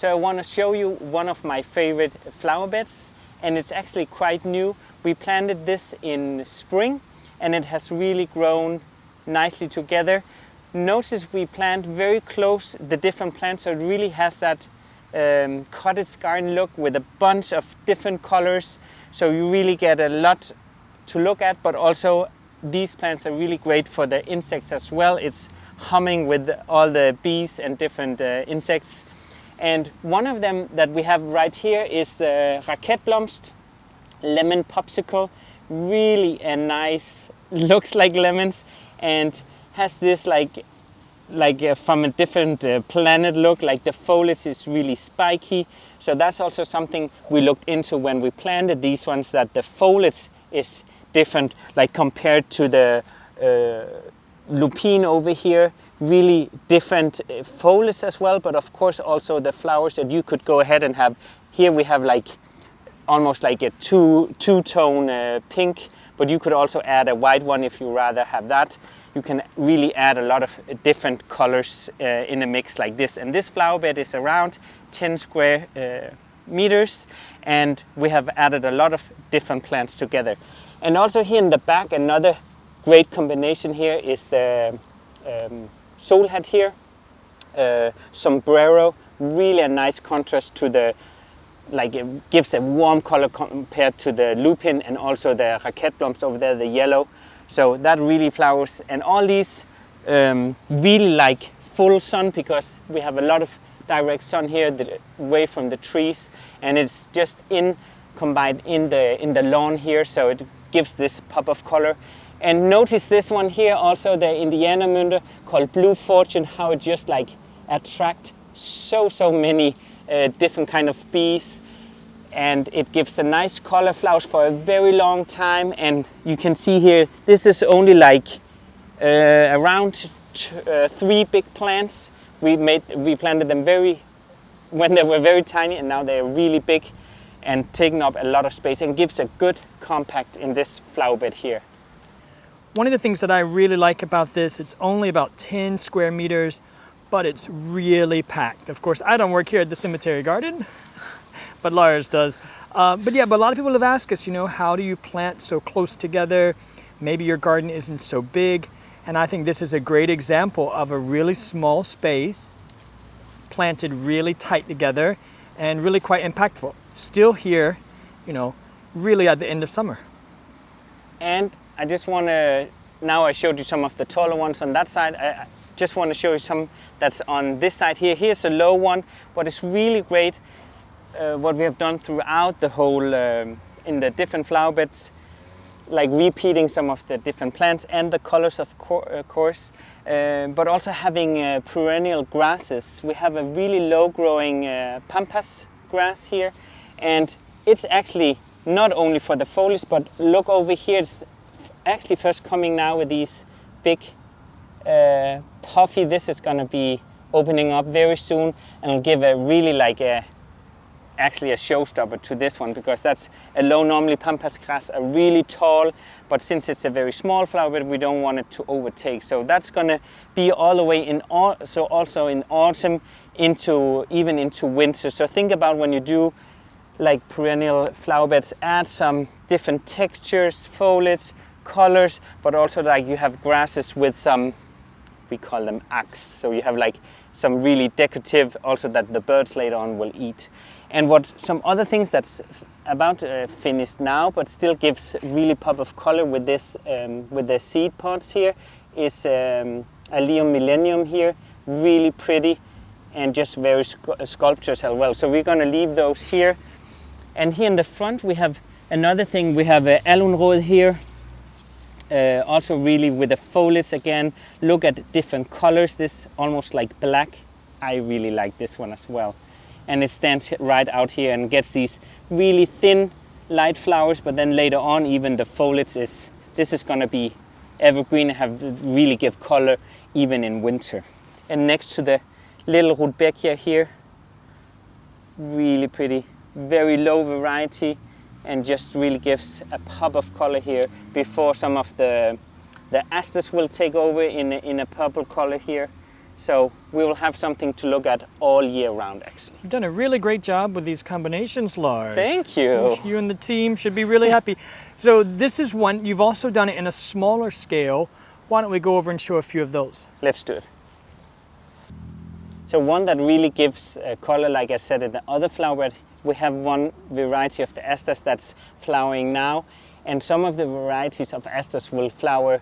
So I want to show you one of my favorite flower beds, and it's actually quite new. We planted this in spring and it has really grown nicely together. Notice we plant very close the different plants, so it really has that cottage garden look with a bunch of different colors. So you really get a lot to look at, but also these plants are really great for the insects as well. It's humming with all the bees and different insects. And one of them that we have right here is the Raketblomst Lemon Popsicle. Really a nice, looks like lemons and has this like from a different planet look, like the foliage is really spiky. So that's also something we looked into when we planted these ones, that the foliage is different, like compared to the Lupine over here. Really different foliage as well, but of course also the flowers that you could go ahead and have. Here we have like almost like a two-tone pink, but you could also add a white one if you rather have that. You can really add a lot of different colors in a mix like this. And this flower bed is around 10 square meters, and we have added a lot of different plants together. And also here in the back, another great combination here is the soul hat here, Sombrero. Really a nice contrast to the, like it gives a warm color compared to the Lupine and also the Raketblomst over there, the yellow. So that really flowers, and all these really like full sun, because we have a lot of direct sun here away from the trees, and it's just combined in the lawn here, so it gives this pop of color. And notice this one here also, the Indiana Munder called Blue Fortune, how it just like attract so many different kind of bees. And it gives a nice color flowers for a very long time. And you can see here, this is only like around 3 big plants. We planted them when they were very tiny, and now they're really big and taking up a lot of space and gives a good compact in this flower bed here. One of the things that I really like about this, it's only about 10 square meters, but it's really packed. Of course, I don't work here at the cemetery garden, but Lars does. But a lot of people have asked us, how do you plant so close together? Maybe your garden isn't so big. And I think this is a great example of a really small space planted really tight together and really quite impactful. Still here, really at the end of summer. And I just want to, now I showed you some of the taller ones on that side. I just want to show you some that's on this side here. Here's a low one, but it's really great what we have done throughout the whole, in the different flower beds, like repeating some of the different plants and the colors of course, but also having perennial grasses. We have a really low growing Pampas grass here, and it's actually not only for the foliage, but look over here, it's actually first coming now with these big puffy. This is going to be opening up very soon, and it'll give a really like actually a showstopper to this one, because that's a low. Normally Pampas grass are really tall, but since it's a very small flower bed, we don't want it to overtake. So that's going to be all the way in so also in autumn even into winter. So think about when you do like perennial flower beds, add some different textures, foliage, colors, but also like you have grasses with some, we call them axe. So you have like some really decorative also that the birds later on will eat. And what some other things that's about finished now, but still gives really pop of color with this, with the seed pods here, is Allium Millenium here, really pretty and just very sculptures as well. So we're going to leave those here. And here in the front we have another thing. We have Alunrod here, also really with the foliage again. Look at different colors. This almost like black. I really like this one as well. And it stands right out here and gets these really thin light flowers, but then later on even the foliage this is going to be evergreen and really give color even in winter. And next to the little Rudbeckia here, really pretty, very low variety, and just really gives a pop of color here before some of the asters will take over in a purple color here. So we will have something to look at all year round, actually. You've done a really great job with these combinations, Lars. Thank you. You and the team should be really happy. So this is one, you've also done it in a smaller scale. Why don't we go over and show a few of those? Let's do it. So one that really gives color, like I said in the other flower bed, we have one variety of the asters that's flowering now, and some of the varieties of asters will flower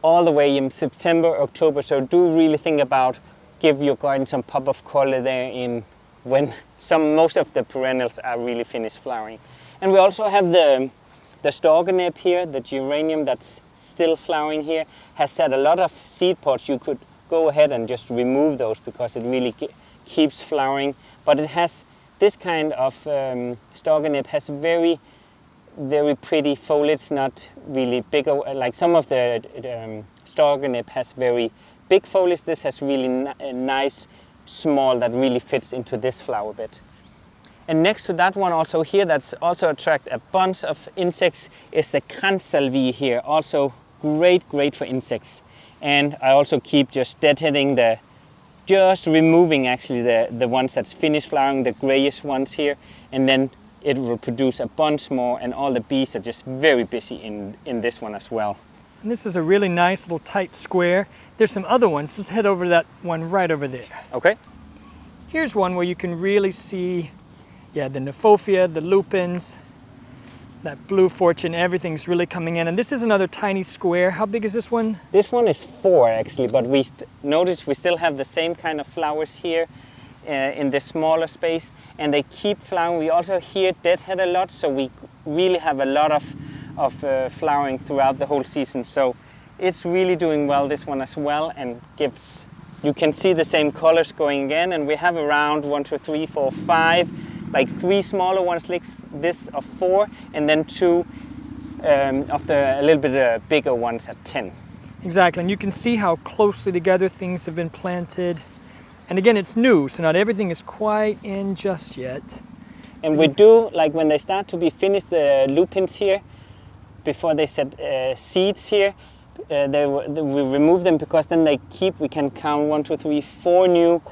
all the way in September, October. So do really think about give your garden some pop of color there in when most of the perennials are really finished flowering. And we also have the Storgenip here, the geranium that's still flowering here, has had a lot of seed pods. You could go ahead and just remove those because it really keeps flowering. But it has this kind of Storgenip has very pretty foliage, not really big. Like some of the Storgenip has very big foliage. This has really nice, small, that really fits into this flower bed. And next to that one also here, that's also attract a bunch of insects, is the Salvia here. Also great for insects. And I also keep just deadheading just removing actually the ones that's finished flowering, the grayish ones here. And then it will produce a bunch more, and all the bees are just very busy in this one as well. And this is a really nice little tight square. There's some other ones. Let's head over to that one right over there. Okay. Here's one where you can really see, yeah, the Kniphofia, the lupins, that blue fortune, everything's really coming in. And this is another tiny square. How big is this one? This one is 4 actually, but we notice we still have the same kind of flowers here in the smaller space, and they keep flowering. We also here deadhead a lot, so we really have a lot of flowering throughout the whole season. So it's really doing well, this one as well, and gives, you can see the same colors going again. And we have around 1, 2, 3, 4, 5, like 3 smaller ones like this of 4, and then 2 of the a little bit bigger ones at 10. Exactly, and you can see how closely together things have been planted. And again, it's new, so not everything is quite in just yet. And we do, like when they start to be finished, the lupins here, before they set seeds here, we remove them because then we can count 1, 2, 3, 4 new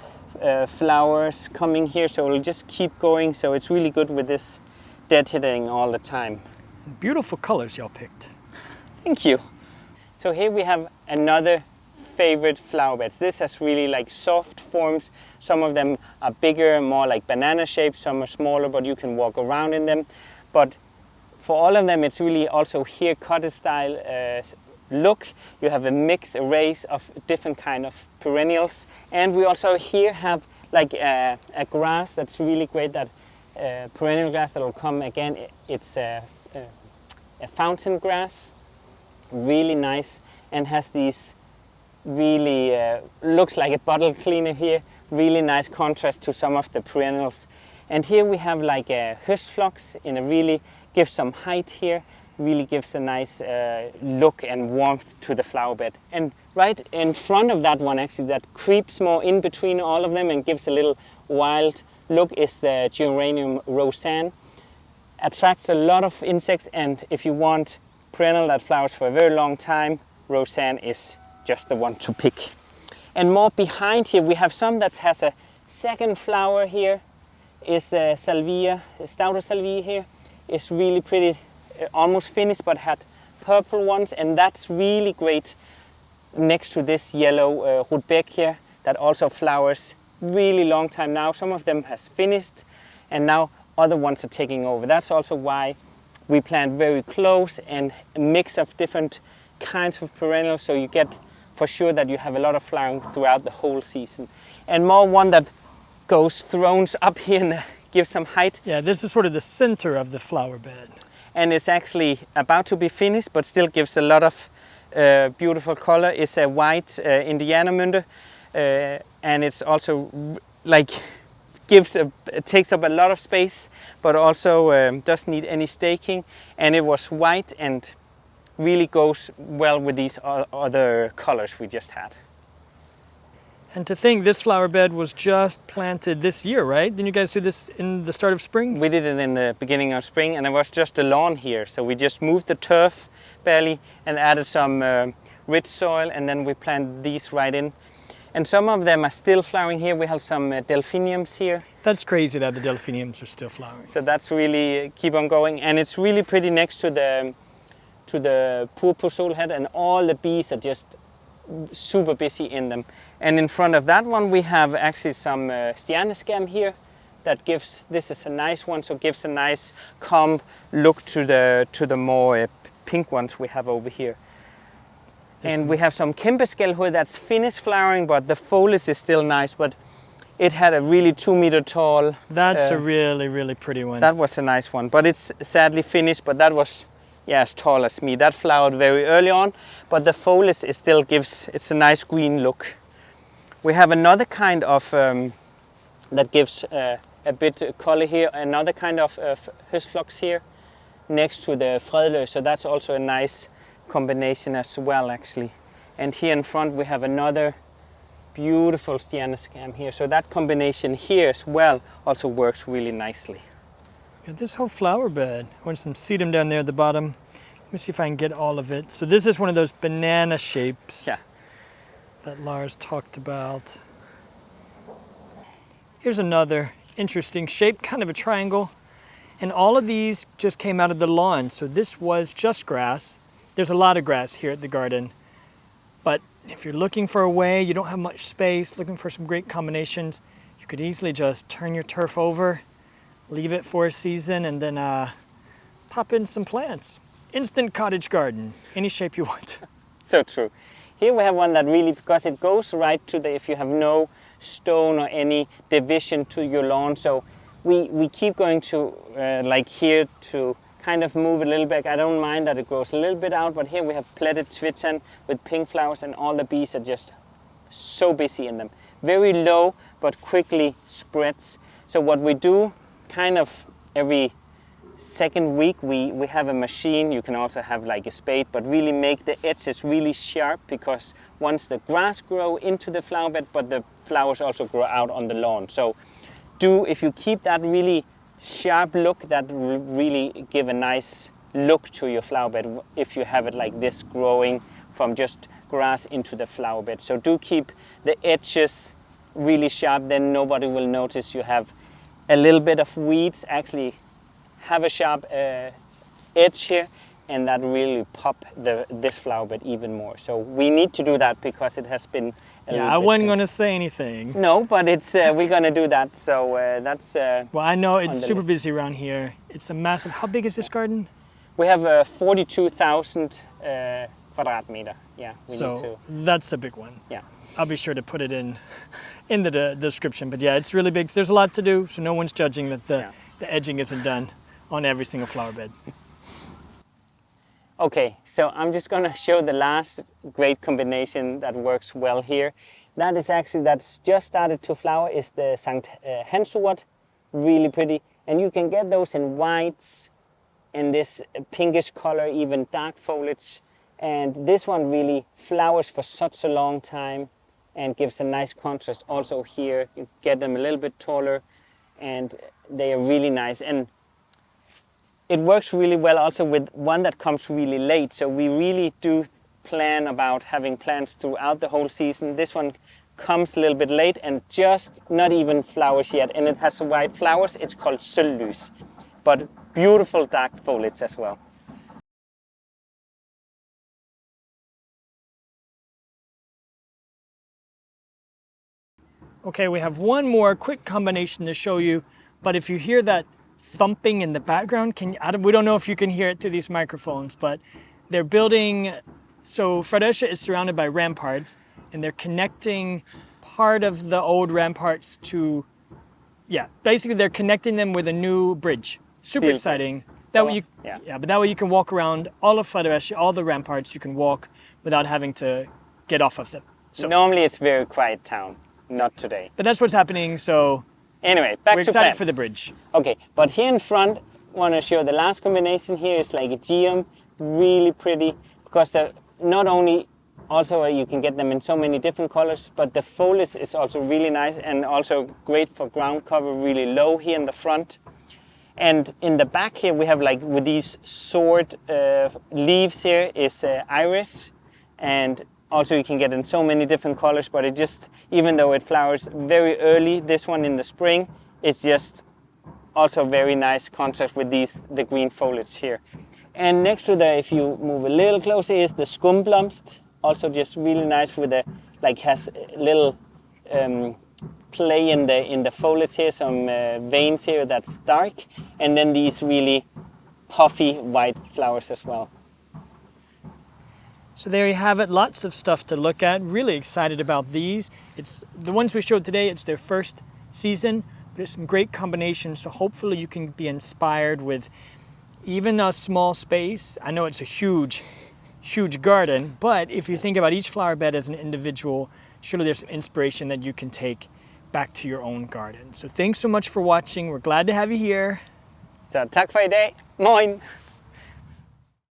flowers coming here. So it'll just keep going. So it's really good with this deadheading all the time. Beautiful colors y'all picked. Thank you. So here we have another favorite flower beds. This has really like soft forms. Some of them are bigger, more like banana shaped. Some are smaller, but you can walk around in them. But for all of them, it's really also here cottage style look. You have a race of different kind of perennials. And we also here have like a grass that's really great, that perennial grass that will come again. It's a fountain grass, really nice, and has these really looks like a bottle cleaner here. Really nice contrast to some of the perennials. And here we have like a Phlox in a really gives some height here. Really gives a nice look and warmth to the flower bed. And right in front of that one, actually, that creeps more in between all of them and gives a little wild look, is the geranium roseanne. Attracts a lot of insects, and if you want perennial that flowers for a very long time, roseanne is just the one to pick. And more behind here, we have some that has a second flower here, is the Salvia, the stouter Salvia here. Is really pretty, almost finished, but had purple ones, and that's really great next to this yellow Rudbeckia that also flowers really long time now. Some of them has finished, and now other ones are taking over. That's also why we plant very close and a mix of different kinds of perennials, so you get for sure that you have a lot of flowering throughout the whole season. And more one that goes thrones up here and gives some height. Yeah, this is sort of the center of the flower bed. And it's actually about to be finished, but still gives a lot of beautiful color. It's a white Indiana and it's also like it takes up a lot of space, but also doesn't need any staking. And it was white and really goes well with these other colors we just had. And to think this flower bed was just planted this year, right? Didn't you guys do this in the start of spring? We did it in the beginning of spring, and it was just a lawn here. So we just moved the turf barely and added some rich soil, and then we planted these right in. And some of them are still flowering here. We have some delphiniums here. That's crazy that the delphiniums are still flowering. So that's really keep on going. And it's really pretty next to the purple soulhead, and all the bees are just super busy in them. And in front of that one we have actually some stjerneskerm here that gives, this is a nice one, so gives a nice calm look to the more pink ones we have over here. And we have some Kæmpeskældhøj that's finished flowering, but the foliage is still nice, but it had a really 2 meter tall. That's a really, really pretty one. That was a nice one, but it's sadly finished, but that was, yeah, as tall as me. That flowered very early on, but the foliage is still gives, it's a nice green look. We have another kind of, that gives a bit color here, another kind of Phlox here, next to the Fredericia, so that's also a nice combination as well actually. And here in front we have another beautiful stjerneskerm here, so that combination here as well also works really nicely. Yeah, this whole flower bed. I want some sedum down there at the bottom. Let me see if I can get all of it. So this is one of those banana shapes that Lars talked about. Here's another interesting shape, kind of a triangle. And all of these just came out of the lawn. So this was just grass. There's a lot of grass here at the garden. But if you're looking for a way, you don't have much space, looking for some great combinations, you could easily just turn your turf over, leave it for a season, and then pop in some plants. Instant cottage garden, any shape you want. So true. Here we have one that really, because it goes right to the, if you have no stone or any division to your lawn, so we keep going to, like here, to kind of move a little back. I don't mind that it grows a little bit out, but here we have plaited twitan with pink flowers, and all the bees are just so busy in them. Very low, but quickly spreads. So what we do, kind of every second week, we have a machine. You can also have like a spade, but really make the edges really sharp, because once the grass grow into the flower bed, but the flowers also grow out on the lawn. So if you keep that really sharp look, that will really give a nice look to your flower bed if you have it like this, growing from just grass into the flower bed. So do keep the edges really sharp, then nobody will notice you have a little bit of weeds. Actually have a sharp edge here, and that really pop this flower bed even more. So we need to do that because it has been a little bit, I wasn't going to say anything. No, but it's we're going to do that. So that's well, I know it's super busy around here. It's a massive. How big is this garden? We have 42,000 kvadratmeter. Yeah. So that's a big one. Yeah. I'll be sure to put it in the description. But yeah, it's really big. So there's a lot to do. So no one's judging that the edging isn't done on every single flower bed. Okay, so I'm just going to show the last great combination that works well here. That is actually, that's just started to flower, is the Sankt Hanswort. Really pretty. And you can get those in whites, in this pinkish color, even dark foliage. And this one really flowers for such a long time and gives a nice contrast. Also here, you get them a little bit taller, and they are really nice. And it works really well also with one that comes really late. So we really do plan about having plants throughout the whole season. This one comes a little bit late and just not even flowers yet. And it has white flowers. It's called Sølvlys, but beautiful dark foliage as well. Okay, we have one more quick combination to show you, but if you hear that thumping in the background, we don't know if you can hear it through these microphones, but they're building, so Fredericia is surrounded by ramparts, and they're connecting part of the old ramparts to, basically they're connecting them with a new bridge. Super exciting. But that way you can walk around all of Fredericia, all the ramparts, you can walk without having to get off of them. So normally it's a very quiet town, not today. But that's what's happening, so anyway, back we're to excited plants. for the bridge. Okay, but here in front, I want to show the last combination here is like a geum, really pretty, because not only also you can get them in so many different colors, but the foliage is also really nice and also great for ground cover, really low here in the front. And in the back here we have, like with these sword leaves here, is iris, and Also you can get in so many different colors, but it just, even though it flowers very early, this one in the spring, it's just also very nice contrast with the green foliage here. And next to the, if you move a little closer, is the skumblomst. Also just really nice with the, like has a little play in the foliage here, some veins here that's dark. And then these really puffy white flowers as well. So there you have it, lots of stuff to look at. Really excited about these. It's the ones we showed today, it's their first season. There's some great combinations, so hopefully you can be inspired with even a small space. I know it's a huge garden, but if you think about each flower bed as an individual, surely there's some inspiration that you can take back to your own garden. So thanks so much for watching. We're glad to have you here. Så tack för idag. Moin!